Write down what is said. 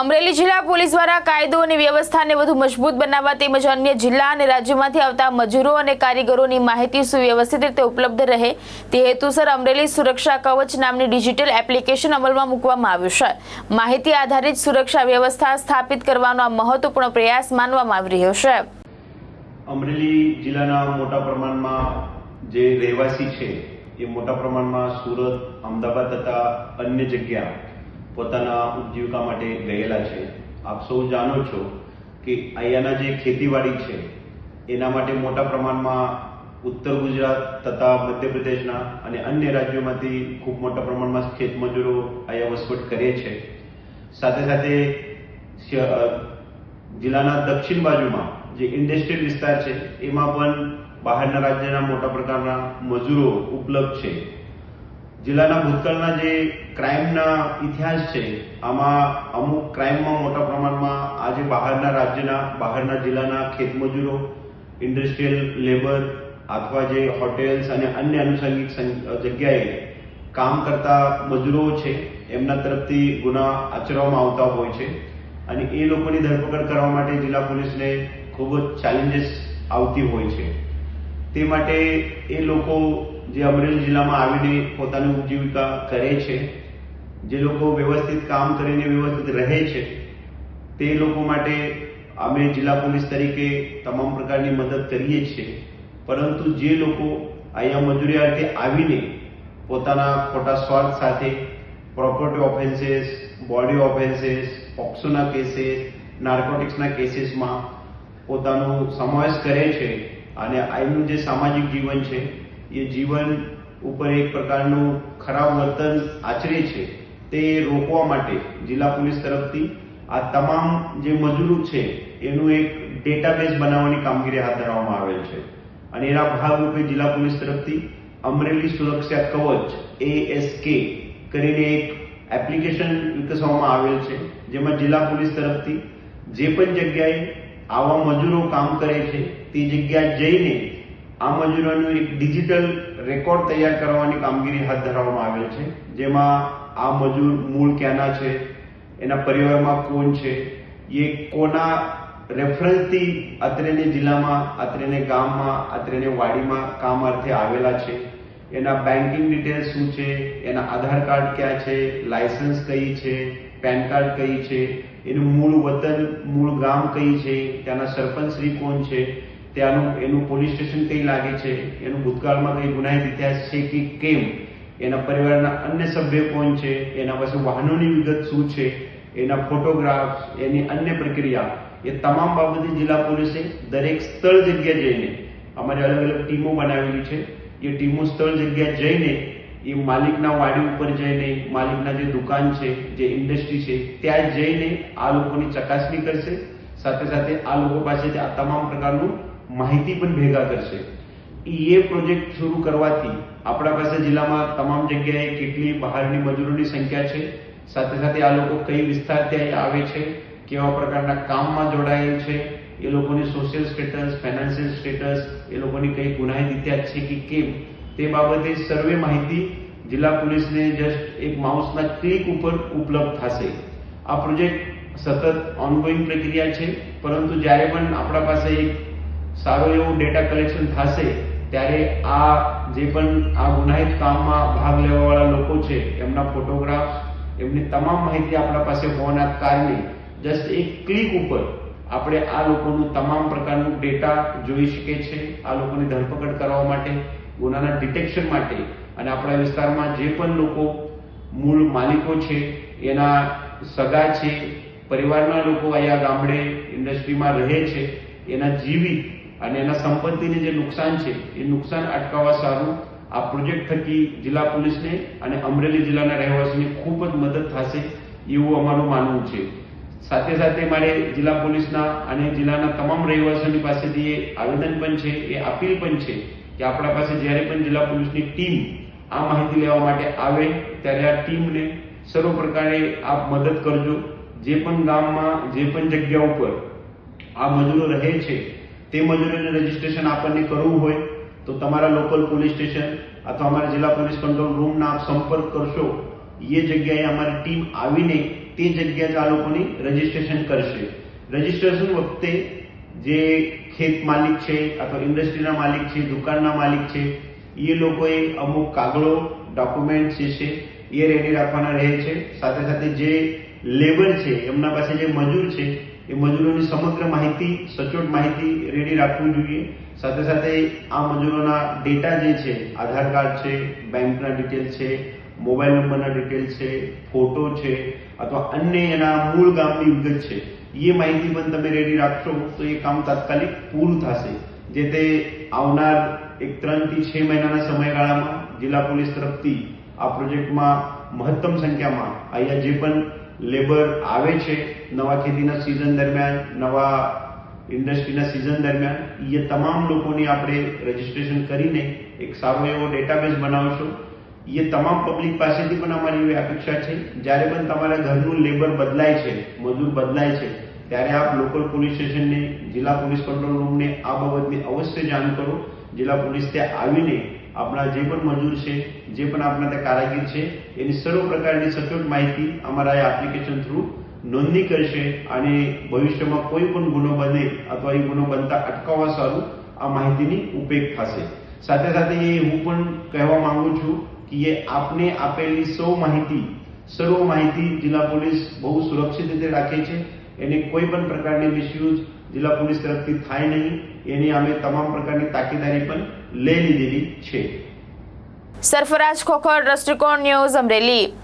અમરેલી જિલ્લા પોલીસ દ્વારા કાયદો અને વ્યવસ્થાને વધુ મજબૂત બનાવવા તેમજ અન્ય જિલ્લા અને રાજ્યોમાંથી આવતા મજૂરો અને કારીગરોની માહિતી સુવ્યવસ્થિત રીતે ઉપલબ્ધ રહે તે હેતુસર અમરેલી સુરક્ષા કવચ નામની ડિજિટલ એપ્લિકેશન અમલમાં મૂકવામાં આવ્યું છે। માહિતી આધારિત સુરક્ષા વ્યવસ્થા સ્થાપિત કરવાનો આ મહત્વપૂર્ણ પ્રયાસ માનવામાં આવી રહ્યો છે। અમરેલી જિલ્લાના મોટા પ્રમાણમાં જે રહેવાસી છે એ મોટા પ્રમાણમાં સુરત, અમદાવાદ તથા અન્ય જગ્યા પોતાના ઉપજીવિકા માટે ગયેલા છે। આપ સૌ જાણો છો કે અહીંયાના જે ખેતીવાડી છે એના માટે મોટા પ્રમાણમાં ઉત્તર ગુજરાત તથા મધ્યપ્રદેશના અને અન્ય રાજ્યોમાંથી ખૂબ મોટા પ્રમાણમાં ખેતમજૂરો અહીંયા વસવાટ કરે છે। સાથે સાથે જિલ્લાના દક્ષિણ બાજુમાં જે ઇન્ડસ્ટ્રીયલ વિસ્તાર છે એમાં પણ બહારના રાજ્યના મોટા પ્રકારના મજૂરો ઉપલબ્ધ છે। જિલ્લાના ભૂતકાળના જે ક્રાઇમના ઇતિહાસ છે આમાં અમુક ક્રાઇમમાં મોટા પ્રમાણમાં આજે બહારના રાજ્યના બહારના જિલ્લાના ખેતમજૂરો, ઇન્ડસ્ટ્રીયલ લેબર અથવા જે હોટેલ્સ અને અન્ય આનુષંગિક જગ્યાએ કામ કરતા મજૂરો છે એમના તરફથી ગુના આચરવામાં આવતા હોય છે અને એ લોકોની ધરપકડ કરવા માટે જિલ્લા પોલીસને ખૂબ જ ચેલેન્જીસ આવતી હોય છે। તે માટે એ લોકો જે અમરેલી જિલ્લામાં આવીને પોતાની ઉપજીવિકા કરે છે, જે લોકો વ્યવસ્થિત કામ કરીને વ્યવસ્થિત રહે છે તે લોકો માટે અમે જિલ્લા પોલીસ તરીકે તમામ પ્રકારની મદદ કરીએ છીએ। પરંતુ જે લોકો અહીંયા મજૂરી અર્થે આવીને પોતાના ખોટા સ્વાર્થ સાથે પ્રોપર્ટી ઓફેન્સીસ, બોડી ઓફેન્સીસ, પોક્સોના કેસીસ, નાર્કોટિક્સના કેસીસમાં પોતાનો સમાવેશ કરે છે અને અહીંનું જે સામાજિક જીવન છે એ જીવન ઉપર એક પ્રકારનું ખરાબ વર્તન આચરે છે તે રોકવા માટે જિલ્લા પોલીસ તરફથી આ તમામ જે મજૂરો છે એનું એક ડેટાબેઝ બનાવવાની કામગીરી હાથ ધરવામાં આવેલ છે અને એના ભાગરૂપે જિલ્લા પોલીસ તરફથી અમરેલી સુરક્ષા કવચ ASK કરીને એક એપ્લિકેશન વિકસાવવામાં આવેલ છે, જેમાં જિલ્લા પોલીસ તરફથી જે પણ જગ્યાએ આવા મજૂરો કામ કરે છે તે જગ્યા જઈને આ મજૂરોનું એક ડિજિટલ રેકોર્ડ તૈયાર કરવાની કામગીરી હાથ ધરવામાં આવેલ છે, જેમાં આ મજૂર મૂળ ક્યાંના છે, એના પરિવારમાં કોણ છે, એ કોના રેફરન્સથી અત્રેને જિલ્લામાં, અત્રેને ગામમાં, અત્રેને વાડીમાં કામ અર્થે આવેલા છે, એના બેન્કિંગ ડિટેલ્સ શું છે, એના આધાર કાર્ડ ક્યાં છે, લાયસન્સ કઈ છે, પેન કાર્ડ કઈ છે, એનું મૂળ વતન, મૂળ ગામ કઈ છે, ત્યાંના સરપંચશ્રી કોણ છે, ત્યાંનું એનું પોલીસ સ્ટેશન કઈ લાગે છે, એનું ભૂતકાળમાં કઈ ગુનાહિત ઇતિહાસ છે કે કેમ, એના પરિવારના અન્ય સભ્ય કોણ છે, એના પાસે વાહનોની વિગત શું છે, એના ફોટોગ્રાફ્સ, એની અન્ય પ્રક્રિયા, એ તમામ બાબતે જિલ્લા પોલીસે દરેક સ્થળ જગ્યા જઈને અમારી અલગ અલગ ટીમો બનાવેલી છે। એ ટીમો સ્થળ જગ્યા જઈને એ માલિકના વાડી ઉપર જઈને, માલિકના જે દુકાન છે, જે ઇન્ડસ્ટ્રી છે ત્યાં જઈને આ લોકોની ચકાસણી કરશે। સાથે સાથે આ લોકો પાસેથી આ તમામ પ્રકારનું માહિતી પણ ભેગા કરશે। એ પ્રોજેક્ટ શરૂ કરવાથી આપણા પાસે જિલ્લામાં તમામ જગ્યાએ કેટલી બહારની મજૂરોની સંખ્યા છે, સાથે સાથે આ લોકો કઈ વિસ્તારથી આવે છે, કેવા પ્રકારના કામમાં જોડાયેલ છે, એ લોકોની સોશિયલ સ્ટેટસ, ફાઇનાન્શિયલ સ્ટેટસ, એ લોકોની કઈ ગુનાહિત ઇતિહાસ છે કે કેમ, તે બાબતે સર્વે માહિતી જિલ્લા પોલીસને જસ્ટ એક માઉસના ક્લિક ઉપર ઉપલબ્ધ થશે। આ પ્રોજેક્ટ સતત ઓનગોઈંગ પ્રક્રિયા છે, પરંતુ જ્યારે પણ આપણા પાસે એક સારો એવું ડેટા કલેક્શન થશે ત્યારે આ જે પણ આ ગુનાહિત કામમાં ભાગ લેવાવાળા લોકો છે એમના ફોટોગ્રાફ્સ, એમની તમામ માહિતી આપણા પાસે હોવાના કારણે જસ્ટ એક ક્લિક ઉપર આપણે આ લોકોનું તમામ પ્રકારનું ડેટા જોઈ શકીએ છીએ। આ લોકોની ધરપકડ કરવા માટે, ગુનાના ડિટેક્શન માટે અને આપણા વિસ્તારમાં જે પણ લોકો મૂળ માલિકો છે, એના સગા છે, પરિવારના લોકો અહીંયા ગામડે ઇન્ડસ્ટ્રીમાં રહે છે, એના જીવિત અને એના સંપત્તિને જે નુકસાન છે એ નુકસાન અટકાવવા સારું આ પ્રોજેક્ટ થકી જિલ્લા પોલીસને અને અમરેલી જિલ્લાના રહેવાસીને ખૂબ જ મદદ થશે એવું અમારું માનવું છે। સાથે સાથે મારે જિલ્લા પોલીસના અને જિલ્લાના તમામ રહેવાસીઓની પાસેથી એ આવેદન પણ છે, એ અપીલ પણ છે કે આપણા પાસે જ્યારે પણ જિલ્લા પોલીસની ટીમ આ માહિતી લેવા માટે આવે ત્યારે આ ટીમને સર્વ પ્રકારે આપ મદદ કરજો। જે પણ ગામમાં, જે પણ જગ્યા ઉપર આ મજૂરો રહે છે તે મજૂરોને રજીસ્ટ્રેશન આપણને કરવું હોય તો તમારા લોકલ પોલીસ સ્ટેશન અથવા અમારા જિલ્લા પોલીસ કંટ્રોલ રૂમના આપ સંપર્ક કરશો, એ જગ્યાએ અમારી ટીમ આવીને તે જગ્યાએ જ આ લોકોની રજીસ્ટ્રેશન કરશે. રજીસ્ટ્રેશન વખતે જે ખેત માલિક છે અથવા ઇન્ડસ્ટ્રીના માલિક છે, દુકાનના માલિક છે, એ લોકોએ અમુક કાગળો ડોક્યુમેન્ટ જે છે એ રેડી રાખવાના રહે છે. સાથે સાથે જે લેબર છે એમના પાસે જે મજૂર છે એ મજૂરોની સમગ્ર માહિતી, સચોટ માહિતી રેડી રાખવું જોઈએ. સાથે સાથે આ મજૂરોના ડેટા જે છે, આધાર કાર્ડ છે, બેંકના ડિટેલ છે, મોબાઈલ નંબરના ડિટેલ છે, ફોટો છે અથવા અન્ય એના મૂળ ગામની વિગત છે, એ માહિતી પણ તમે રેડી રાખશો તો એ કામ તાત્કાલિક પૂરું થશે. જે તે આવનાર 3 થી 6 મહિનાના સમયગાળામાં જિલ્લા પોલીસ તરફથી આ પ્રોજેક્ટમાં મહત્તમ સંખ્યામાં અહીંયા જે પણ લેબર આવે છે નવા ખેતીના સિઝન દરમિયાન, નવા ઇન્ડસ્ટ્રીના સિઝન દરમિયાન, એ તમામ લોકોની આપણે રજીસ્ટ્રેશન કરીને એક સારો એવો ડેટાબેઝ બનાવશું. એ તમામ પબ્લિક પાસેથી પણ અમારી એવી અપેક્ષા છે જ્યારે પણ તમારા ઘરનું લેબર બદલાય છે, મજૂર બદલાય છે, ત્યારે આપ લોકલ પોલીસ સ્ટેશનને, જિલ્લા પોલીસ કંટ્રોલ રૂમને આ બાબતની અવશ્ય જાણ કરો. જિલ્લા પોલીસ ત્યાં આવીને આપણા જે પણ મજૂર છે, જે પણ આપણા ત્યાં કારાગીર છે, એની સર્વ પ્રકારની સચોટ માહિતી અમારા આ એપ્લિકેશન થ્રુ નોંધણી કરશે અને ભવિષ્યમાં કોઈ પણ ગુનો બને અથવા એ ગુનો બનતા અટકાવવા સારું આ માહિતીની ઉપયોગ થશે. સાથે સાથે હું પણ કહેવા માંગુ છું કે આપને આપેલી સર્વ માહિતી જિલ્લા પોલીસ બહુ સુરક્ષિત રીતે રાખે છે. એને કોઈ પણ પ્રકારની મિસયુઝ જિલ્લા પોલીસ તરફથી થાય નહીં, એની અમે તમામ પ્રકારની તાકીદારી પણ લઈ લીધેલી છે. સરફરાજ ખોખર, દ્રષ્ટિકોણ ન્યૂઝ, અમરેલી.